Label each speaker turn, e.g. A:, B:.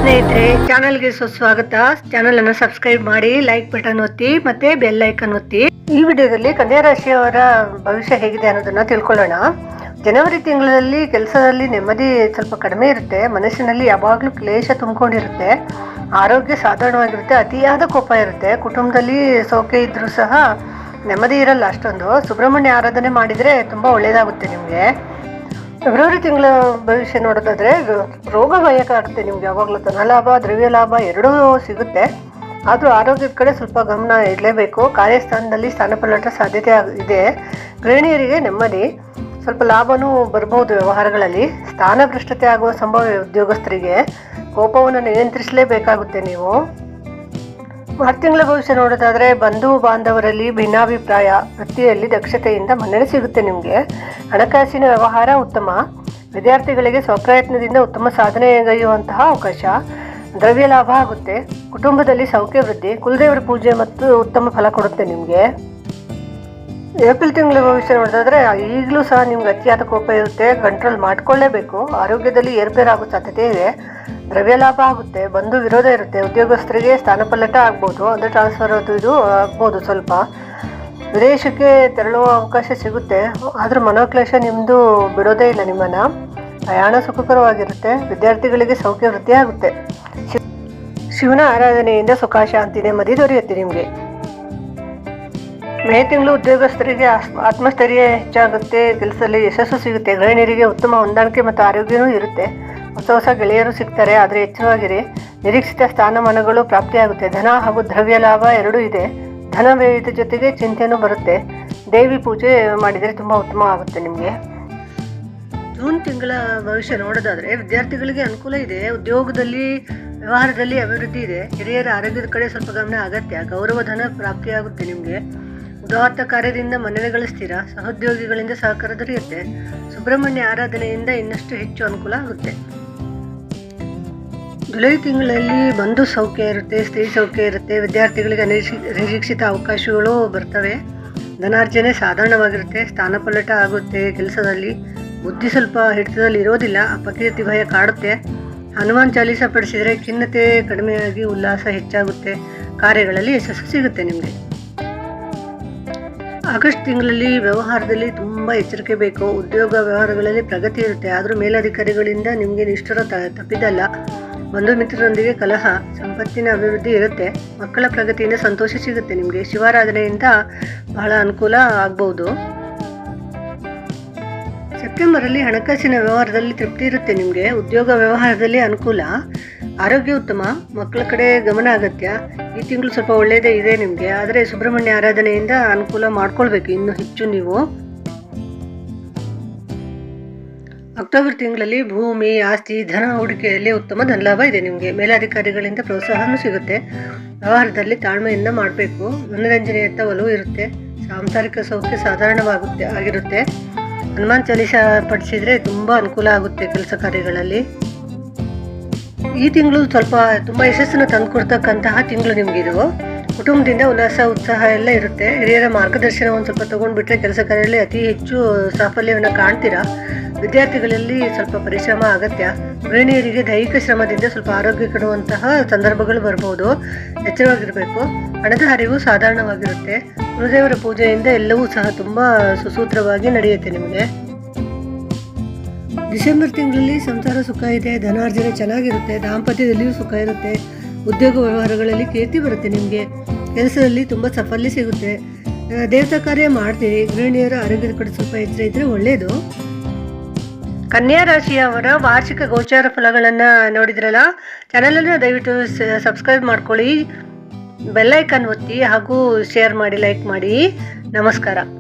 A: ಸ್ನೇಹಿತರೆ, ಚಾನಲ್ಗೆ ಸುಸ್ವಾಗತ. ಚಾನಲ್ ಅನ್ನು ಸಬ್ಸ್ಕ್ರೈಬ್ ಮಾಡಿ, ಲೈಕ್ ಬಟನ್ ಒತ್ತಿ ಮತ್ತೆ ಬೆಲ್ ಐಕನ್ ಒತ್ತಿ. ಈ ವಿಡಿಯೋದಲ್ಲಿ ಕನ್ಯಾ ರಾಶಿಯವರ ಭವಿಷ್ಯ ಹೇಗಿದೆ ಅನ್ನೋದನ್ನ ತಿಳ್ಕೊಳ್ಳೋಣ. ಜನವರಿ ತಿಂಗಳಲ್ಲಿ ಕೆಲಸದಲ್ಲಿ ನೆಮ್ಮದಿ ಸ್ವಲ್ಪ ಕಡಿಮೆ ಇರುತ್ತೆ. ಮನಸ್ಸಿನಲ್ಲಿ ಯಾವಾಗಲೂ ಕ್ಲೇಶ ತುಂಬಿಕೊಂಡಿರುತ್ತೆ. ಆರೋಗ್ಯ ಸಾಧಾರಣವಾಗಿರುತ್ತೆ. ಅತಿಯಾದ ಕೋಪ ಇರುತ್ತೆ. ಕುಟುಂಬದಲ್ಲಿ ಸೌಖ್ಯ ಇದ್ರೂ ಸಹ ನೆಮ್ಮದಿ ಇರಲ್ಲ ಅಷ್ಟೊಂದು. ಸುಬ್ರಹ್ಮಣ್ಯ ಆರಾಧನೆ ಮಾಡಿದರೆ ತುಂಬ ಒಳ್ಳೆಯದಾಗುತ್ತೆ ನಿಮಗೆ. ಫೆಬ್ರವರಿ ತಿಂಗಳ ಭವಿಷ್ಯ ನೋಡೋದಾದ್ರೆ ರೋಗ ಭಯ ಕಾಡುತ್ತೆ ನಿಮ್ಗೆ. ಯಾವಾಗಲೂ ಧನಲಾಭ ದ್ರವ್ಯ ಲಾಭ ಎರಡೂ ಸಿಗುತ್ತೆ. ಆದರೂ ಆರೋಗ್ಯದ ಕಡೆ ಸ್ವಲ್ಪ ಗಮನ ಇಡಲೇಬೇಕು. ಕಾರ್ಯಸ್ಥಾನದಲ್ಲಿ ಸ್ಥಾನಪಲ್ಲಟ ಸಾಧ್ಯತೆ ಇದೆ. ಗೃಹಿಣಿಯರಿಗೆ ನೆಮ್ಮದಿ, ಸ್ವಲ್ಪ ಲಾಭನೂ ಬರ್ಬೋದು. ವ್ಯವಹಾರಗಳಲ್ಲಿ ಸ್ಥಾನಭ್ರಷ್ಟತೆ ಆಗುವ ಸಂಭವ. ಉದ್ಯೋಗಸ್ಥರಿಗೆ ಕೋಪವನ್ನು ನಿಯಂತ್ರಿಸಲೇಬೇಕಾಗುತ್ತೆ ನೀವು. ಮಾರ್ಚ್ ತಿಂಗಳ ಭವಿಷ್ಯ ನೋಡೋದಾದ್ರೆ ಬಂಧು ಬಾಂಧವರಲ್ಲಿ ಭಿನ್ನಾಭಿಪ್ರಾಯ, ವೃತ್ತಿಯಲ್ಲಿ ದಕ್ಷತೆಯಿಂದ ಮನ್ನಣೆ ಸಿಗುತ್ತೆ ನಿಮಗೆ. ಹಣಕಾಸಿನ ವ್ಯವಹಾರ ಉತ್ತಮ. ವಿದ್ಯಾರ್ಥಿಗಳಿಗೆ ಸ್ವಪ್ರಯತ್ನದಿಂದ ಉತ್ತಮ ಸಾಧನೆಗೈಯುವಂತಹ ಅವಕಾಶ. ದ್ರವ್ಯ ಲಾಭ ಆಗುತ್ತೆ. ಕುಟುಂಬದಲ್ಲಿ ಸೌಖ್ಯ ವೃದ್ಧಿ. ಕುಲದೇವರ ಪೂಜೆ ಮತ್ತು ಉತ್ತಮ ಫಲ ಕೊಡುತ್ತೆ ನಿಮಗೆ. ಏಪ್ರಿಲ್ ತಿಂಗಳ ಭವಿಷ್ಯ ನೋಡೋದಾದ್ರೆ ಈಗಲೂ ಸಹ ನಿಮ್ಗೆ ಅತಿಯಾದ ಕೋಪ ಇರುತ್ತೆ. ಕಂಟ್ರೋಲ್ ಮಾಡ್ಕೊಳ್ಳೇಬೇಕು. ಆರೋಗ್ಯದಲ್ಲಿ ಏರ್ಪೇರಾಗೋ ಸಾಧ್ಯತೆ ಇದೆ. ದ್ರವ್ಯ ಲಾಭ ಆಗುತ್ತೆ. ಬಂಧು ವಿರೋಧ ಇರುತ್ತೆ. ಉದ್ಯೋಗಸ್ಥರಿಗೆ ಸ್ಥಾನಪಲ್ಲಟ ಆಗ್ಬೋದು. ಅಂದರೆ ಟ್ರಾನ್ಸ್ಫರ್ ಇದು ಆಗ್ಬೋದು. ಸ್ವಲ್ಪ ವಿದೇಶಕ್ಕೆ ತೆರಳುವ ಅವಕಾಶ ಸಿಗುತ್ತೆ. ಆದರೂ ಮನೋಕ್ಲೇಶ ನಿಮ್ಮದು ಬಿಡೋದೇ ಇಲ್ಲ ನಿಮ್ಮನ್ನು. ಪ್ರಯಾಣ ಸುಖಕರವಾಗಿರುತ್ತೆ. ವಿದ್ಯಾರ್ಥಿಗಳಿಗೆ ಸೌಖ್ಯ ವೃದ್ಧಿ ಆಗುತ್ತೆ. ಶಿವನ ಆರಾಧನೆಯಿಂದ ಸುಖ ಶಾಂತಿ ನೆಮ್ಮದಿ ದೊರೆಯುತ್ತೆ ನಿಮಗೆ. ಮೇ ತಿಂಗಳು ಉದ್ಯೋಗಸ್ಥರಿಗೆ ಆತ್ಮಸ್ಥೈರ್ಯ ಹೆಚ್ಚಾಗುತ್ತೆ. ಕೆಲಸದಲ್ಲಿ ಯಶಸ್ಸು ಸಿಗುತ್ತೆ. ಗೃಹಿಣಿಯರಿಗೆ ಉತ್ತಮ ಹೊಂದಾಣಿಕೆ ಮತ್ತು ಆರೋಗ್ಯವೂ ಇರುತ್ತೆ. ಹೊಸ ಗೆಳೆಯರು ಸಿಗ್ತಾರೆ, ಆದರೆ ಎಚ್ಚರವಾಗಿರಿ. ನಿರೀಕ್ಷಿತ ಸ್ಥಾನಮಾನಗಳು ಪ್ರಾಪ್ತಿಯಾಗುತ್ತೆ. ಧನ ಹಾಗೂ ದ್ರವ್ಯ ಲಾಭ ಎರಡೂ ಇದೆ. ಧನ ವ್ಯಯದ ಜೊತೆಗೆ ಚಿಂತೆನೂ ಬರುತ್ತೆ. ದೇವಿ ಪೂಜೆ ಮಾಡಿದರೆ ತುಂಬ ಉತ್ತಮ ಆಗುತ್ತೆ ನಿಮಗೆ. ಜೂನ್ ತಿಂಗಳ ಭವಿಷ್ಯ ನೋಡೋದಾದರೆ ವಿದ್ಯಾರ್ಥಿಗಳಿಗೆ ಅನುಕೂಲ ಇದೆ. ಉದ್ಯೋಗದಲ್ಲಿ ವ್ಯವಹಾರದಲ್ಲಿ ಅಭಿವೃದ್ಧಿ ಇದೆ. ಹಿರಿಯರ ಆರೋಗ್ಯದ ಕಡೆ ಸ್ವಲ್ಪ ಗಮನ ಅಗತ್ಯ. ಗೌರವ ಧನ ಪ್ರಾಪ್ತಿಯಾಗುತ್ತೆ ನಿಮಗೆ. ಉದಾತ್ತ ಕಾರ್ಯದಿಂದ ಮನ್ನಣೆ ಗಳಿಸ್ತೀರ. ಸಹೋದ್ಯೋಗಿಗಳಿಂದ ಸಹಕಾರ ದೊರೆಯುತ್ತೆ. ಸುಬ್ರಹ್ಮಣ್ಯ ಆರಾಧನೆಯಿಂದ ಇನ್ನಷ್ಟು ಹೆಚ್ಚು ಅನುಕೂಲ ಆಗುತ್ತೆ. ಜುಲೈ ತಿಂಗಳಲ್ಲಿ ಬಂಧು ಸೌಖ್ಯ ಇರುತ್ತೆ. ಸ್ತ್ರೀ ಸೌಖ್ಯ ಇರುತ್ತೆ. ವಿದ್ಯಾರ್ಥಿಗಳಿಗೆ ನಿರೀಕ್ಷಿತ ಅವಕಾಶಗಳು ಬರ್ತವೆ. ಧನಾರ್ಜನೆ ಸಾಧಾರಣವಾಗಿರುತ್ತೆ. ಸ್ಥಾನಪಲ್ಲಟ ಆಗುತ್ತೆ. ಕೆಲಸದಲ್ಲಿ ಬುದ್ಧಿ ಸ್ವಲ್ಪ ಹಿಡಿತದಲ್ಲಿ ಇರೋದಿಲ್ಲ. ಅಪಕೀರ್ತಿ ಭಯ ಕಾಡುತ್ತೆ. ಹನುಮಾನ್ ಚಾಲೀಸ ಪಡಿಸಿದರೆ ಖಿನ್ನತೆ ಕಡಿಮೆಯಾಗಿ ಉಲ್ಲಾಸ ಹೆಚ್ಚಾಗುತ್ತೆ. ಕಾರ್ಯಗಳಲ್ಲಿ ಯಶಸ್ಸು ಸಿಗುತ್ತೆ ನಿಮಗೆ. ಆಗಸ್ಟ್ ತಿಂಗಳಲ್ಲಿ ವ್ಯವಹಾರದಲ್ಲಿ ತುಂಬ ಎಚ್ಚರಿಕೆ ಬೇಕು. ಉದ್ಯೋಗ ವ್ಯವಹಾರಗಳಲ್ಲಿ ಪ್ರಗತಿ ಇರುತ್ತೆ. ಆದರೂ ಮೇಲಧಿಕಾರಿಗಳಿಂದ ನಿಮಗೆ ನಿಷ್ಠುರ ತಪ್ಪಿದಲ್ಲ. ಬಂಧು ಮಿತ್ರರೊಂದಿಗೆ ಕಲಹ. ಸಂಪತ್ತಿನ ಅಭಿವೃದ್ಧಿ ಇರುತ್ತೆ. ಮಕ್ಕಳ ಪ್ರಗತಿಯಿಂದ ಸಂತೋಷ ಸಿಗುತ್ತೆ ನಿಮಗೆ. ಶಿವಾರಾಧನೆಯಿಂದ ಬಹಳ ಅನುಕೂಲ ಆಗ್ಬೋದು. ಸೆಪ್ಟೆಂಬರಲ್ಲಿ ಹಣಕಾಸಿನ ವ್ಯವಹಾರದಲ್ಲಿ ತೃಪ್ತಿ ಇರುತ್ತೆ ನಿಮಗೆ. ಉದ್ಯೋಗ ವ್ಯವಹಾರದಲ್ಲಿ ಅನುಕೂಲ. ಆರೋಗ್ಯ ಉತ್ತಮ. ಮಕ್ಕಳ ಕಡೆ ಗಮನ ಅಗತ್ಯ. ಈ ತಿಂಗಳು ಸ್ವಲ್ಪ ಒಳ್ಳೆಯದೇ ಇದೆ ನಿಮಗೆ. ಆದರೆ ಸುಬ್ರಹ್ಮಣ್ಯ ಆರಾಧನೆಯಿಂದ ಅನುಕೂಲ ಮಾಡ್ಕೊಳ್ಬೇಕು ಇನ್ನೂ ಹೆಚ್ಚು ನೀವು. ಅಕ್ಟೋಬರ್ ತಿಂಗಳಲ್ಲಿ ಭೂಮಿ, ಆಸ್ತಿ, ಧನ ಹೂಡಿಕೆಯಲ್ಲಿ ಉತ್ತಮ ಧನಲಾಭ ಇದೆ ನಿಮಗೆ. ಮೇಲಾಧಿಕಾರಿಗಳಿಂದ ಪ್ರೋತ್ಸಾಹನೂ ಸಿಗುತ್ತೆ. ವ್ಯವಹಾರದಲ್ಲಿ ತಾಳ್ಮೆಯಿಂದ ಮಾಡಬೇಕು. ಮನೋರಂಜನೆಯತ್ತ ಒಲವು ಇರುತ್ತೆ. ಸಾಂಸಾರಿಕ ಸೌಖ್ಯ ಆಗಿರುತ್ತೆ. ಹನುಮಾನ್ ಚಾಲೀಸ ಪಡಿಸಿದರೆ ತುಂಬ ಅನುಕೂಲ ಆಗುತ್ತೆ ಕೆಲಸ ಕಾರ್ಯಗಳಲ್ಲಿ. ಈ ತಿಂಗಳು ಸ್ವಲ್ಪ ತುಂಬ ಯಶಸ್ಸನ್ನು ತಂದುಕೊಡ್ತಕ್ಕಂತಹ ತಿಂಗಳು ನಿಮಗಿದು. ಕುಟುಂಬದಿಂದ ಉಲ್ಲಾಸ ಉತ್ಸಾಹ ಎಲ್ಲ ಇರುತ್ತೆ. ಹಿರಿಯರ ಮಾರ್ಗದರ್ಶನವನ್ನು ಸ್ವಲ್ಪ ತೊಗೊಂಡ್ಬಿಟ್ರೆ ಕೆಲಸ ಕಾರ್ಯದಲ್ಲಿ ಅತಿ ಹೆಚ್ಚು ಸಾಫಲ್ಯವನ್ನು ಕಾಣ್ತೀರಾ. ವಿದ್ಯಾರ್ಥಿಗಳಲ್ಲಿ ಸ್ವಲ್ಪ ಪರಿಶ್ರಮ ಅಗತ್ಯ. ಗೃಹಿಣಿಯರಿಗೆ ದೈಹಿಕ ಶ್ರಮದಿಂದ ಸ್ವಲ್ಪ ಆರೋಗ್ಯ ಕೆಡುವಂತಹ ಸಂದರ್ಭಗಳು ಬರ್ಬೋದು. ಎಚ್ಚರವಾಗಿರಬೇಕು. ಹಣದ ಹರಿವು ಸಾಧಾರಣವಾಗಿರುತ್ತೆ. ಗುರುದೇವರ ಪೂಜೆಯಿಂದ ಎಲ್ಲವೂ ಸಹ ತುಂಬ ಸುಸೂತ್ರವಾಗಿ ನಡೆಯುತ್ತೆ ನಿಮಗೆ. ಡಿಸೆಂಬರ್ ತಿಂಗಳಲ್ಲಿ ಸಂಸಾರ ಸುಖ ಇದೆ. ಧನಾರ್ಜನೆ ಚೆನ್ನಾಗಿರುತ್ತೆ. ದಾಂಪತ್ಯದಲ್ಲಿಯೂ ಸುಖ ಇರುತ್ತೆ. ಉದ್ಯೋಗ ವ್ಯವಹಾರಗಳಲ್ಲಿ ಕೀರ್ತಿ ಬರುತ್ತೆ ನಿಮಗೆ. ಕೆಲಸದಲ್ಲಿ ತುಂಬ ಸಾಫಲ್ಯ ಸಿಗುತ್ತೆ. ದೇವತಾ ಕಾರ್ಯ ಮಾಡ್ತೀರಿ. ಗೃಹಿಣಿಯರ ಆರೋಗ್ಯದ ಕಡೆ ಸ್ವಲ್ಪ ಎಚ್ಚರ ಇದ್ದರೆ ಒಳ್ಳೆಯದು. ಕನ್ಯಾ ರಾಶಿಯವರ ವಾರ್ಷಿಕ ಗೋಚಾರ ಫಲಗಳನ್ನು ನೋಡಿದ್ರಲ್ಲ. ಚಾನಲನ್ನು ದಯವಿಟ್ಟು ಸಬ್ಸ್ಕ್ರೈಬ್ ಮಾಡ್ಕೊಳ್ಳಿ. ಬೆಲ್ ಐಕಾನ್ ಒತ್ತಿ ಹಾಗೂ ಶೇರ್ ಮಾಡಿ, ಲೈಕ್ ಮಾಡಿ. ನಮಸ್ಕಾರ.